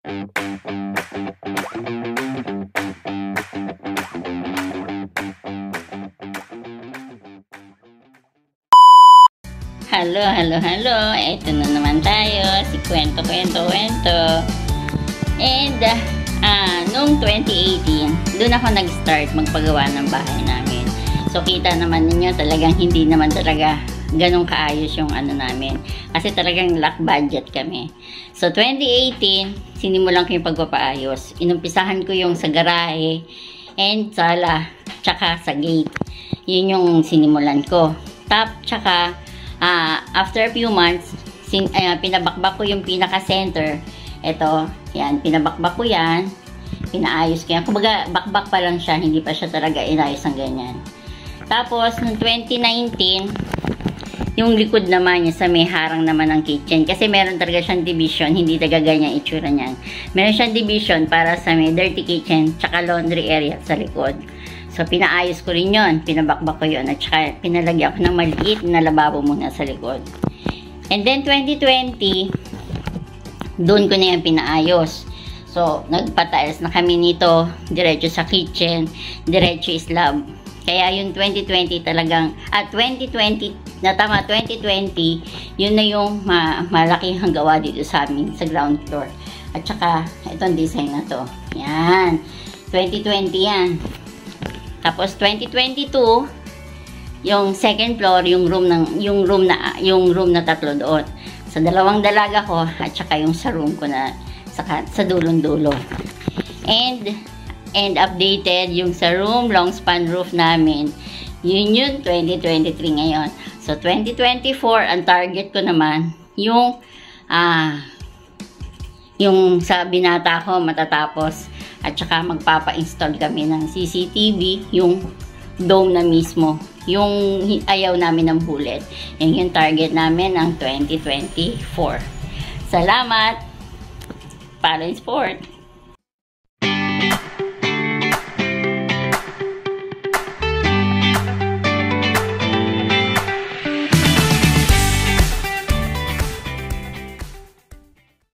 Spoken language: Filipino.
Hello, hello, hello. Ito na naman tayo. Si Kwento. And, noong 2018, doon ako nag-start magpagawa ng bahay namin. So, kita naman ninyo, talagang hindi naman talaga ganun kaayos yung ano namin. Kasi talagang lack budget kami. So, 2018, sinimulan ko yung pagpapaayos. Inumpisahan ko yung sa garahe and sala, tsaka sa gate. Yun yung sinimulan ko. Tsaka, after a few months, pinabakbak ko yung pinaka-center. Ito, yan, pinabakbak ko yan. Pinaayos ko yan. Kumbaga, bakbak pa lang siya. Hindi pa siya talaga inayos ng ganyan. Tapos, noong 2019, yung likod naman niya sa may harang naman ng kitchen. Kasi meron talaga siyang division. Hindi talaga ganyan itsura niyan. Meron siyang division para sa may dirty kitchen tsaka laundry area sa likod. So, pinaayos ko rin yun. Pinabakbak ko yun. At saka, pinalagyan ko ng maliit na lababo muna sa likod. And then, 2020, doon ko na yan pinaayos. So, nagpa-tiles na kami nito. Diretso sa kitchen. Diretso slab. Kaya yung 2020 talagang, 2020, 2020, yun na yung malaking gawa dito sa amin, sa ground floor. At saka, itong design na to. Yan. 2020 yan. Tapos 2022, yung second floor, yung room na tatlo doon. Sa dalawang dalaga ko at saka yung sa room ko na sa dulong-dulo. And updated yung sa room, long span roof namin. Yun 2023 ngayon. So 2024, ang target ko naman yung sa binata ko matatapos. At saka magpapa-install kami ng CCTV, yung dome na mismo. Yung ayaw namin ng bullet. Yan yung target namin ng 2024. Salamat! Para Sport!